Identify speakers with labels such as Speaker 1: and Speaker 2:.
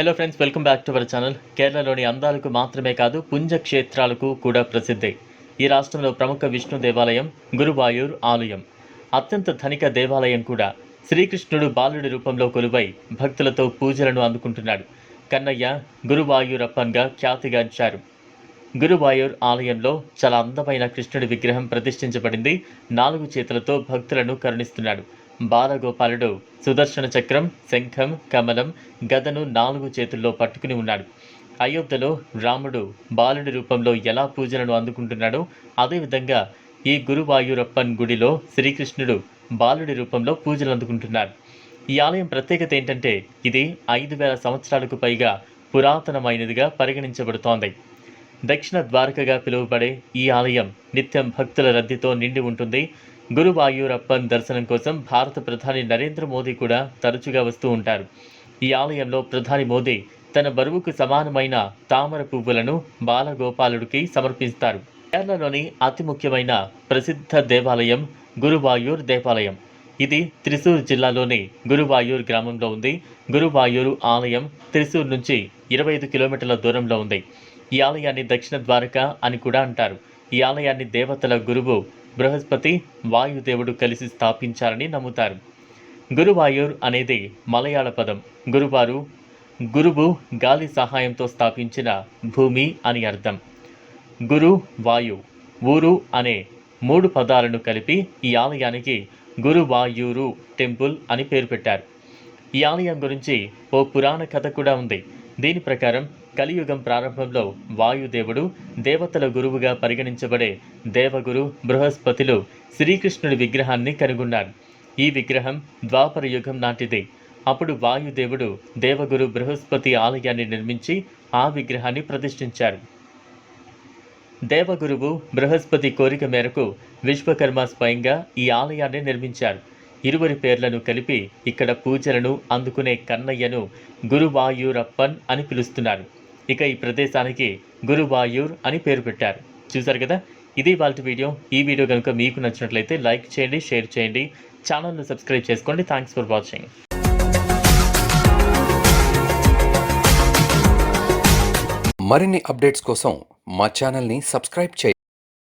Speaker 1: Hello friends, welcome back to our channel. కేరళలోని అందాలకు మాత్రమే కాదు పుణ్యక్షేత్రాలకు కూడా ప్రసిద్ధి. ఈ రాష్ట్రంలో ప్రముఖ విష్ణు దేవాలయం గురువాయూర్ ఆలయం. అత్యంత ధనిక దేవాలయం కూడా. శ్రీకృష్ణుడు బాలుడి రూపంలో కొలువై భక్తులతో పూజలను అందుకుంటున్నాడు. కన్నయ్య గురువాయూరప్పన్గా ఖ్యాతిగాంచారు. గురువాయూర్ ఆలయంలో చాలా అందమైన కృష్ణుడి విగ్రహం ప్రతిష్ఠించబడింది. 4 చేతులతో భక్తులను కరుణిస్తున్నాడు. బాలగోపాలుడు సుదర్శన చక్రం, శంఖం, కమలం, గదను 4 చేతుల్లో పట్టుకుని ఉన్నాడు. అయోధ్యలో రాముడు బాలుడి రూపంలో ఎలా పూజలను అందుకుంటున్నాడో అదేవిధంగా ఈ గురువాయూరప్పన్ గుడిలో శ్రీకృష్ణుడు బాలుడి రూపంలో పూజలు అందుకుంటున్నారు. ఈ ఆలయం ప్రత్యేకత ఏంటంటే ఇది 5000 సంవత్సరాలకు పైగా పురాతనమైనదిగా పరిగణించబడుతోంది. దక్షిణ ద్వారకగా పిలువబడే ఈ ఆలయం నిత్యం భక్తుల రద్దీతో నిండి ఉంటుంది. గురువాయూరప్పన్ దర్శనం కోసం భారత ప్రధాని నరేంద్ర మోదీ కూడా తరచుగా వస్తూ ఉంటారు. ఈ ఆలయంలో ప్రధాని మోదీ తన బరువుకు సమానమైన తామర పువ్వులను బాలగోపాలుడికి సమర్పిస్తారు. కేరళలోని అతి ముఖ్యమైన ప్రసిద్ధ దేవాలయం గురువాయూర్ దేవాలయం. ఇది త్రిశూర్ జిల్లాలోని గురువాయూర్ గ్రామంలో ఉంది. గురువాయూరు ఆలయం త్రిశూర్ నుంచి 25 కిలోమీటర్ల దూరంలో ఉంది. ఈ ఆలయాన్ని దక్షిణ ద్వారక అని కూడా అంటారు. ఈ ఆలయాన్ని దేవతల గురువు బృహస్పతి, వాయుదేవుడు కలిసి స్థాపించారని నమ్ముతారు. గురువాయూర్ అనేది మలయాళ పదం. గురువు గాలి సహాయంతో స్థాపించిన భూమి అని అర్థం. గురు, వాయు, ఊరు అనే 3 పదాలను కలిపి ఈ ఆలయానికి గురువాయూరు టెంపుల్ అని పేరు పెట్టారు. ఈ ఆలయం గురించి ఓ పురాణ కథ కూడా ఉంది. దీని ప్రకారం కలియుగం ప్రారంభంలో వాయుదేవుడు దేవతల గురువుగా పరిగణించబడే దేవగురు బృహస్పతిలు శ్రీకృష్ణుడి విగ్రహాన్ని కనుగొన్నారు. ఈ విగ్రహం ద్వాపర యుగం నాటిది. అప్పుడు వాయుదేవుడు దేవగురు బృహస్పతి ఆలయాన్ని నిర్మించి ఆ విగ్రహాన్ని ప్రతిష్ఠించారు. దేవగురువు బృహస్పతి కోరిక మేరకు విశ్వకర్మ స్వయంగా ఈ ఆలయాన్ని నిర్మించారు. ఇరువురి పేర్లను కలిపి ఇక్కడ పూజలను అందుకునే కన్నయ్యను గురువాయూరప్పన్ అని పిలుస్తున్నారు. ఇక ఈ ప్రదేశానికి గురువాయూర్ అని పేరు పెట్టారు. చూసారు కదా, ఇది ఇవాల్టి వీడియో. ఈ వీడియో కనుక మీకు నచ్చినట్లయితే లైక్ చేయండి, షేర్ చేయండి, ఛానల్ను సబ్స్క్రైబ్ చేసుకోండి. Thanks for watching.
Speaker 2: మరిన్ని అప్డేట్స్ కోసం మా ఛానల్ని సబ్స్క్రైబ్ చేయండి.